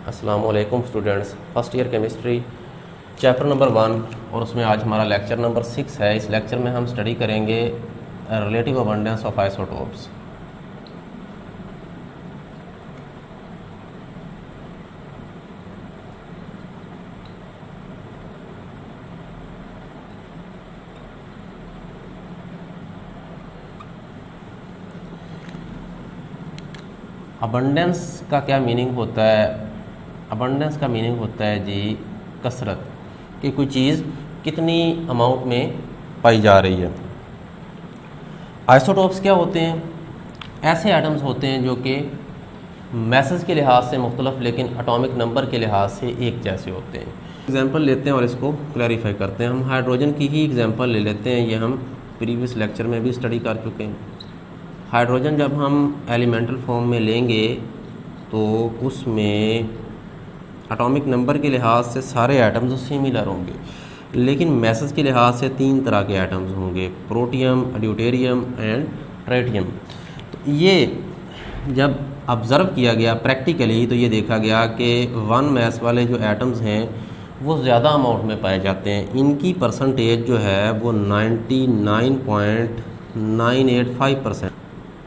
अस्सलामुअलैकुम students, first year chemistry chapter number 1 और उसमें आज हमारा लेक्चर नंबर 6 है। इस लेक्चर में हम स्टडी करेंगे relative abundance of isotopes. Abundance का क्या मीनिंग होता है? अबंडेंस का मीनिंग होता है जी कसरत, कि कोई चीज़ कितनी अमाउंट में पाई जा रही है। आइसोटोप्स क्या होते हैं? ऐसे एटम्स होते हैं जो कि मैसेज के लिहाज से मुख्तलिफ लेकिन एटॉमिक नंबर के लिहाज से एक जैसे होते हैं। एग्जांपल लेते हैं और इसको क्लैरिफाई करते हैं। हम हाइड्रोजन की ही एग्जांपल ले लेते हैं, ये हम प्रीवियस लेक्चर में भी स्टडी कर चुके हैं। हाइड्रोजन जब हम एलिमेंटल फॉर्म में लेंगे तो उसमें एटॉमिक नंबर के लिहाज से सारे एटम्स सिमिलर होंगे, लेकिन मैसेज के लिहाज से 3 तरह के एटम्स होंगे, प्रोटियम, ड्यूटेरियम एंड ट्राइटियम। तो ये जब ऑब्ज़र्व किया गया प्रैक्टिकली तो ये देखा गया कि 1 मैस वाले जो एटम्स हैं वो ज़्यादा अमाउंट में पाए जाते हैं। इनकी परसेंटेज जो है वो 99.985%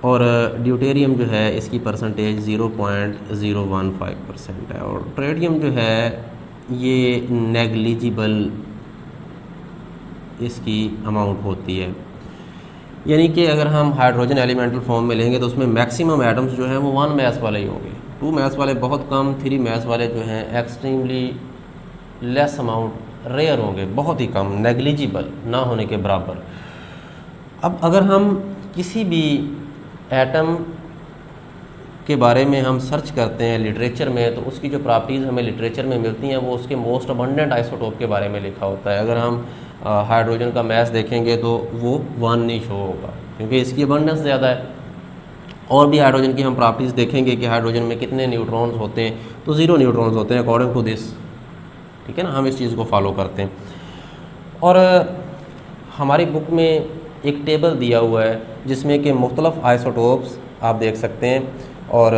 और ड्यूटेरियम जो है इसकी परसेंटेज 0.015% है और ट्राइटियम जो है ये नेग्लिजिबल इसकी अमाउंट होती है। यानी कि अगर हम हाइड्रोजन एलिमेंटल फॉर्म में लेंगे तो उसमें मैक्सिमम एटम्स जो हैं वो 1 मैस वाले ही होंगे, 2 मैस वाले बहुत कम, 3 मैस वाले जो हैं एक्सट्रीमली लेस अमाउंट, रेयर होंगे, बहुत ही कम, नेग्लिजिबल, ना होने के बराबर। अब अगर हम किसी भी एटम के बारे में हम सर्च करते हैं लिटरेचर में तो उसकी जो प्रॉपर्टीज़ हमें लिटरेचर में मिलती हैं वो उसके मोस्ट अबंडेंट आइसोटोप के बारे में लिखा होता है। अगर हम हाइड्रोजन का मैस देखेंगे तो वो 1 नहीं शो होगा क्योंकि इसकी अबंडेंस ज़्यादा है। और भी हाइड्रोजन की हम प्रॉपर्टीज़ देखेंगे कि हाइड्रोजन में कितने न्यूट्रॉन्स होते हैं तो 0 न्यूट्रॉन्स होते हैं अकॉर्डिंग टू दिस, ठीक है ना, हम इस चीज़ को फॉलो करते हैं। और हमारी बुक में एक टेबल दिया हुआ है जिसमें कि मुख्तलिफ आइसोटोप्स आप देख सकते हैं और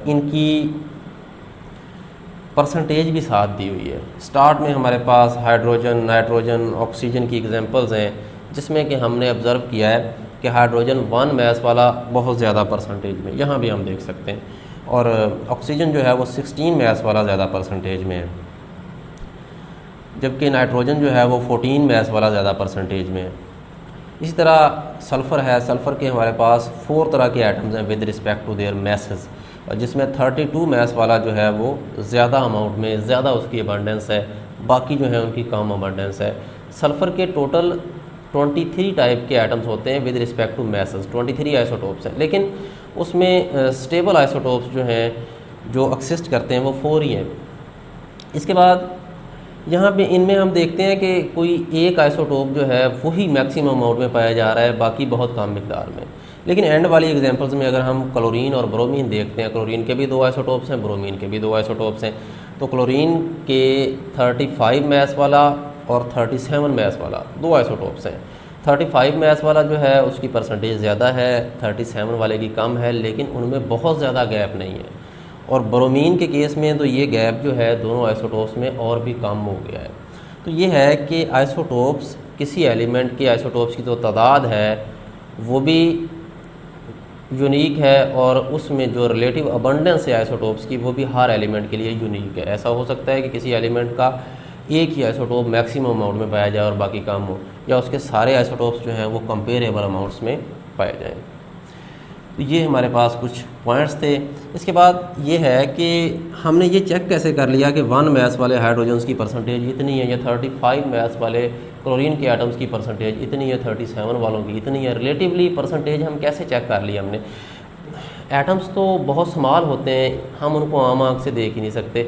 इनकी परसेंटेज भी साथ दी हुई है। स्टार्ट में हमारे पास हाइड्रोजन, नाइट्रोजन, ऑक्सीजन की एग्जांपल्स हैं जिसमें कि हमने ऑब्ज़र्व किया है कि हाइड्रोजन 1 मैस वाला बहुत ज़्यादा परसेंटेज में, यहाँ भी हम देख सकते हैं, और ऑक्सीजन जो है वो 16 मैस वाला ज़्यादा परसेंटेज में है, जबकि नाइट्रोजन जो है वो 14 मैस वाला ज़्यादा परसेंटेज में है। इसी तरह सल्फ़र है, सल्फ़र के हमारे पास 4 तरह के एटम्स हैं with respect to their masses, और जिसमें 32 मैस वाला जो है वो ज़्यादा अमाउंट में, ज़्यादा उसकी अबंडेंस है, बाकी जो है उनकी कम अबंडेंस है। सल्फ़र के टोटल 23 टाइप के एटम्स होते हैं with respect to masses, 23 isotopes हैं, लेकिन उसमें स्टेबल आइसोटोप्स जो हैं जो एक्सिस्ट करते हैं वो 4 ही हैं। इसके बाद यहाँ पे इनमें हम देखते हैं कि कोई एक आइसोटोप जो है वही मैक्सिमम अमाउंट में पाया जा रहा है, बाकी बहुत कम मिकदार में। लेकिन एंड वाली एग्जांपल्स में अगर हम क्लोरीन और ब्रोमीन देखते हैं, क्लोरीन के भी 2 आइसोटोप्स हैं, ब्रोमीन के भी 2 आइसोटोप्स हैं, तो क्लोरीन के 35 मैस वाला और 37 मैस वाला 2 आइसोटोप्स हैं। 35 मैस वाला जो है उसकी परसेंटेज ज़्यादा है, 37 वाले की कम है, लेकिन उनमें बहुत ज़्यादा गैप नहीं है। और ब्रोमीन के केस में तो ये गैप जो है दोनों आइसोटोप्स में और भी कम हो गया है। तो ये है कि आइसोटोप्स, किसी एलिमेंट के आइसोटोप्स की जो तादाद है वो भी यूनिक है और उसमें जो रिलेटिव अबंडेंस है आइसोटोप्स की वो भी हर एलिमेंट के लिए यूनिक है। ऐसा हो सकता है कि किसी एलिमेंट का एक ही आइसोटोप मैक्सिमम अमाउंट में पाया जाए और बाकी कम हो, या उसके सारे आइसोटोप्स जो हैं वो कंपेरेबल अमाउंट्स में पाए जाएँ। तो ये हमारे पास कुछ पॉइंट्स थे। इसके बाद ये है कि हमने ये चेक कैसे कर लिया कि 1 मैस वाले हाइड्रोजन्स की परसेंटेज इतनी है, या 35 मैस वाले क्लोरीन के एटम्स की परसेंटेज इतनी है, 37 वालों की इतनी है। रिलेटिवली परसेंटेज हम कैसे चेक कर लिया हमने? एटम्स तो बहुत स्मॉल होते हैं, हम उनको आम आँख से देख ही नहीं सकते,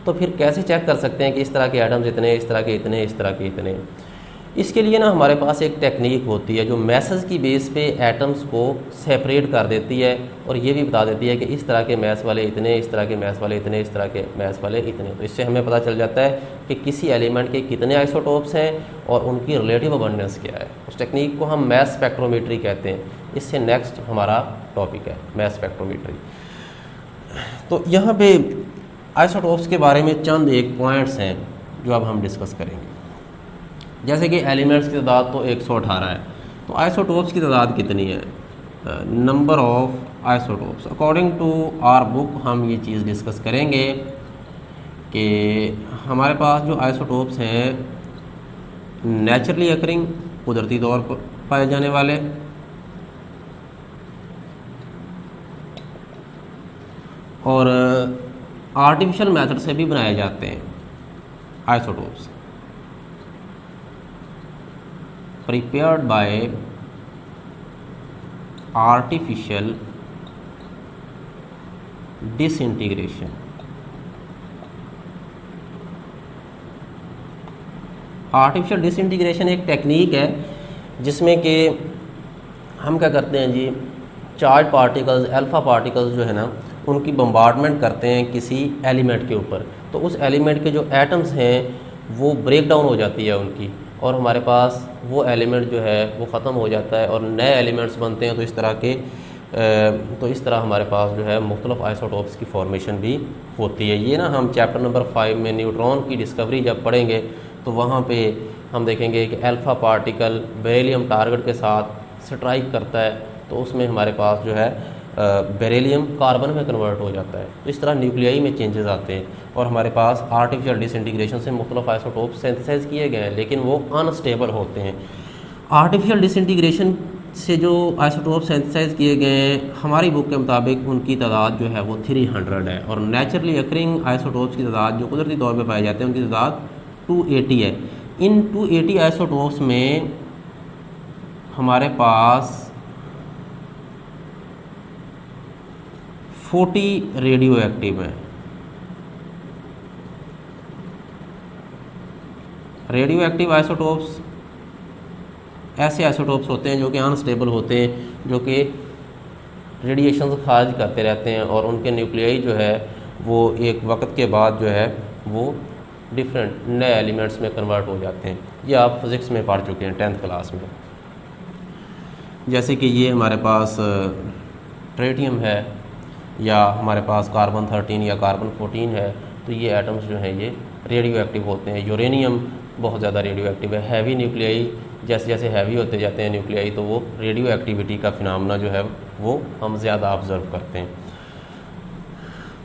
तो फिर कैसे चेक कर सकते हैं कि इस तरह के एटम्स इतने, इस तरह के इतने, इस तरह के इतने? इसके लिए ना हमारे पास एक टेक्निक होती है जो मैसेज की बेस पे एटम्स को सेपरेट कर देती है और ये भी बता देती है कि इस तरह के मैस वाले इतने, इस तरह के मैस वाले इतने, इस तरह के मैस वाले इतने। तो इससे हमें पता चल जाता है कि किसी एलिमेंट के कितने आइसोटोप्स हैं और उनकी रिलेटिव अबंडेंस क्या है। उस टेक्निक को हम मैस स्पेक्ट्रोमेट्री कहते हैं। इससे नेक्स्ट हमारा टॉपिक है मैस स्पेक्ट्रोमेट्री। तो यहाँ पे आइसोटोप्स के बारे में चंद एक पॉइंट्स हैं जो अब हम डिस्कस करेंगे। जैसे कि एलिमेंट्स की तादाद तो 118 है, तो आइसोटोप्स की तादाद कितनी है? Number of isotopes according to our book हम ये चीज़ डिस्कस करेंगे कि हमारे पास जो आइसोटोप्स हैं नेचुरली अकरिंग, कुदरती तौर पर पाए जाने वाले, और आर्टिफिशियल मेथड से भी बनाए जाते हैं isotopes, prepared by artificial disintegration. Artificial disintegration एक टेक्निक है जिसमें कि हम क्या करते हैं जी, चार्ज पार्टिकल्स, अल्फ़ा पार्टिकल्स जो है ना, उनकी बम्बार्डमेंट करते हैं किसी एलिमेंट के ऊपर, तो उस एलिमेंट के जो एटम्स हैं वो ब्रेक डाउन हो जाती है उनकी, और हमारे पास वो एलिमेंट जो है वो ख़त्म हो जाता है और नए एलिमेंट्स बनते हैं। तो इस तरह हमारे पास जो है मुख्तलिफ आइसोटोप्स की फॉर्मेशन भी होती है। ये ना हम चैप्टर नंबर 5 में न्यूट्रॉन की डिस्कवरी जब पढ़ेंगे तो वहाँ पे हम देखेंगे कि अल्फ़ा पार्टिकल बेरिलियम टारगेट के साथ स्ट्राइक करता है, तो उसमें हमारे पास जो है बेरिलियम कार्बन में कन्वर्ट हो जाता है। तो इस तरह न्यूक्लियाई में चेंजेस आते हैं और हमारे पास आर्टिफिशियल डिसइंटीग्रेशन से मुख्तलिफ आइसोटोप सिंथेसाइज किए गए हैं, लेकिन वो अनस्टेबल होते हैं। आर्टिफिशियल डिसइंटीग्रेशन से जो आइसोटोप सिंथेसाइज किए गए हैं, हमारी बुक के मुताबिक उनकी तादाद जो है वो 300 है, और नेचुरली अकरिंग आइसोटोप्स की तादाद जो कुदरती तौर पर पाए जाते हैं उनकी तादाद 280 है। इन 280 आइसोटोप्स में हमारे पास 40 रेडियो एक्टिव हैं। रेडियो एक्टिव आइसोटोप्स ऐसे आइसोटोप्स होते हैं जो कि अनस्टेबल होते हैं, जो कि रेडिएशन खारिज करते रहते हैं और उनके न्यूक्लियाई जो है वो एक वक्त के बाद जो है वो डिफरेंट नए एलिमेंट्स में कन्वर्ट हो जाते हैं। ये आप फिज़िक्स में पढ़ चुके हैं 10th क्लास में। जैसे कि ये हमारे पास ट्रेटियम है, या हमारे पास कार्बन 13 या कार्बन 14 है, तो ये एटम्स जो हैं ये रेडियो एक्टिव होते हैं। यूरेनियम बहुत ज़्यादा रेडियो एक्टिव है। हैवी न्यूक्लियाई, जैसे जैसे हैवी होते जाते हैं न्यूक्लियाई, तो वो रेडियो एक्टिविटी का फिनोमेना जो है वो हम ज़्यादा ऑब्ज़र्व करते हैं।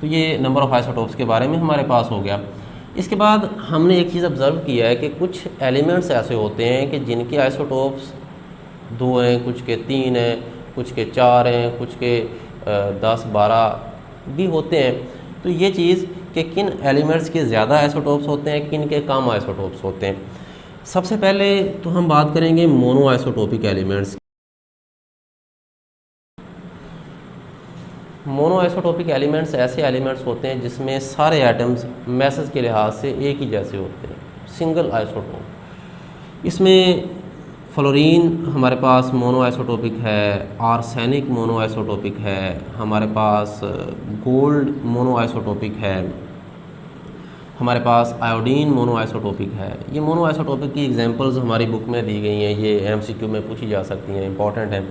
तो ये नंबर ऑफ़ आइसोटोप्स के बारे में हमारे पास हो गया। इसके बाद हमने एक चीज़ ऑब्ज़र्व किया है कि कुछ एलिमेंट्स ऐसे होते हैं कि जिनके आइसोटोप्स 2 हैं, कुछ के 3 हैं, कुछ के 4 हैं, कुछ के 10-12 भी होते हैं। तो ये चीज़ कि किन एलिमेंट्स के ज़्यादा आइसोटोप्स होते हैं, किन के कम आइसोटोप्स होते हैं। सबसे पहले तो हम बात करेंगे mono isotopic elements. Mono isotopic elements ऐसे एलिमेंट्स होते हैं जिसमें सारे एटम्स मैसेज के लिहाज से एक ही जैसे होते हैं, सिंगल आइसोटोप। इसमें फ्लोरीन हमारे पास मोनो आइसोटोपिक है, आर्सेनिक मोनो आइसोटोपिक है, हमारे पास गोल्ड मोनो आइसोटोपिक है, हमारे पास आयोडीन मोनो आइसोटोपिक है। ये मोनो आइसोटोपिक की एग्जांपल्स हमारी बुक में दी गई हैं, ये MCQ में पूछी जा सकती हैं, इंपॉर्टेंट हैं।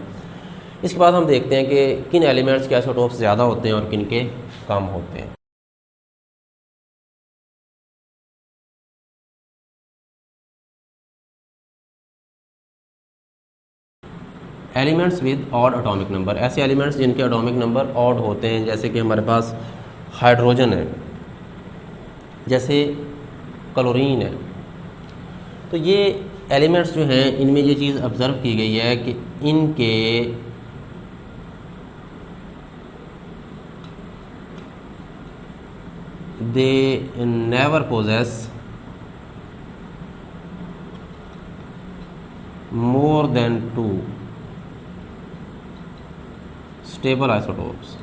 इसके बाद हम देखते हैं कि किन एलिमेंट्स के आइसोटोप्स ज़्यादा होते हैं और किन के कम होते हैं। Elements with odd atomic number, ऐसे एलिमेंट्स जिनके एटॉमिक नंबर ऑड होते हैं, जैसे कि हमारे पास हाइड्रोजन है, जैसे क्लोरीन है। तो ये एलिमेंट्स जो हैं इनमें ये चीज़ ऑब्ज़र्व की गई है कि इनके they never possess more than 2 stable isotopes।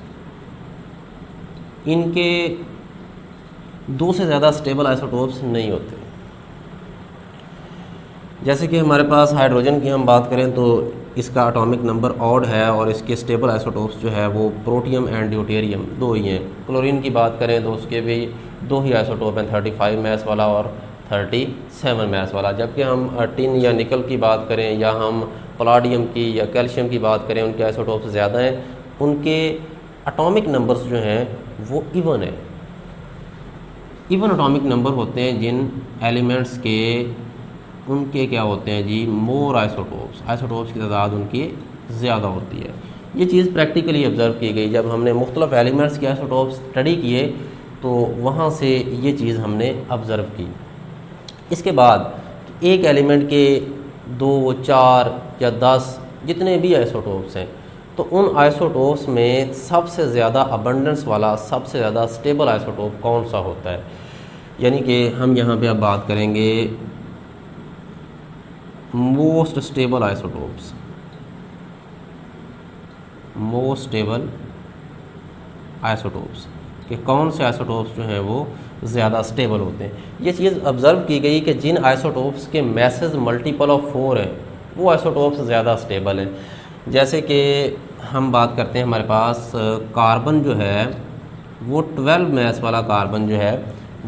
इनके 2 से ज़्यादा स्टेबल आइसोटोप्स नहीं होते। जैसे कि हमारे पास हाइड्रोजन की हम बात करें तो इसका एटॉमिक नंबर ऑड है और इसके स्टेबल आइसोटोप्स जो है वो प्रोटियम एंड ड्यूटेरियम 2 ही हैं। क्लोरीन की बात करें तो उसके भी 2 ही आइसोटोप हैं, 35 मैस वाला और 37 मैस वाला। जबकि हम टिन या निकल की बात करें या हम पलाडियम की या कैल्शियम की बात करें, उनके आइसोटोप्स ज़्यादा हैं, उनके एटॉमिक नंबर्स जो हैं वो इवन है। इवन एटॉमिक नंबर होते हैं जिन एलिमेंट्स के उनके क्या होते हैं जी, मोर आइसोटोप्स की तादाद उनकी ज़्यादा होती है। ये चीज़ प्रैक्टिकली ऑब्ज़र्व की गई जब हमने मुख्तलिफ एलिमेंट्स के आइसोटोप्स स्टडी किए, तो वहाँ से ये चीज़ हमने ऑब्ज़र्व की। इसके बाद एक एलिमेंट के 2, 4 या 10 जितने भी आइसोटोप्स हैं, तो उन आइसोटोप्स में सबसे ज़्यादा अबंडेंस वाला, सबसे ज़्यादा स्टेबल आइसोटोप कौन सा होता है। यानी कि हम यहाँ पे अब बात करेंगे most stable isotopes, most stable isotopes कि कौन से आइसोटोप्स जो हैं वो ज़्यादा स्टेबल होते हैं। ये चीज़ ऑब्ज़र्व की गई कि जिन आइसोटोप्स के मैसेज मल्टीपल ऑफ 4 हैं वो आइसोटोप्स ज़्यादा स्टेबल हैं। जैसे कि हम बात करते हैं, हमारे पास कार्बन जो है वो 12 मैस वाला कार्बन जो है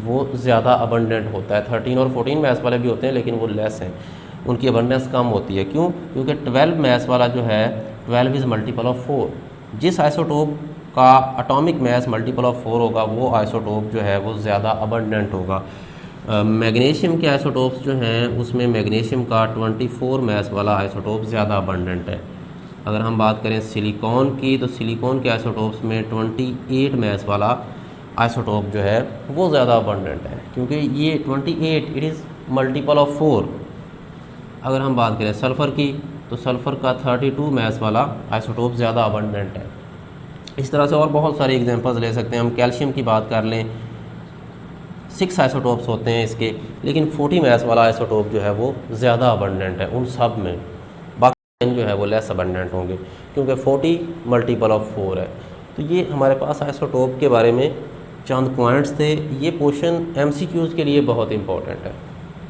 वो ज़्यादा अबंडेंट होता है। 13 और 14 मैस वाले भी होते हैं लेकिन वो लेस हैं, उनकी अबंडेंस कम होती है। क्यों? क्योंकि 12 मैस वाला जो है 12 इज़ मल्टीपल ऑफ 4। जिस आइसोटोप का एटॉमिक मैस मल्टीपल ऑफ 4 होगा वो आइसोटोप जो है वो ज़्यादा अबंडेंट होगा। मैग्नीशियम के आइसोटोप्स जो हैं उसमें मैग्नीशियम का 24 मैस वाला आइसोटोप ज़्यादा अबंडेंट है। अगर हम बात करें सिलिकॉन की, तो सिलिकॉन के आइसोटोप्स में 28 मैस वाला आइसोटोप जो है वो ज़्यादा अबंडेंट है, क्योंकि ये 28 इट इज़ मल्टीपल ऑफ 4। अगर हम बात करें सल्फ़र की, तो सल्फ़र का 32 मैस वाला आइसोटोप ज़्यादा अबंडेंट है। इस तरह से और बहुत सारे एग्जांपल्स ले सकते हैं। हम कैल्शियम की बात कर लें, 6 आइसोटोप्स होते हैं इसके, लेकिन 40 मैस वाला आइसोटोप जो है वो ज़्यादा अबंडेंट है उन सब में। बाकी जो है वो लेस अबंडेंट होंगे क्योंकि 40 मल्टीपल ऑफ 4 है। तो ये हमारे पास आइसोटोप के बारे में चंद पॉइंट्स थे। ये पोर्शन MCQs के लिए बहुत इंपॉर्टेंट है।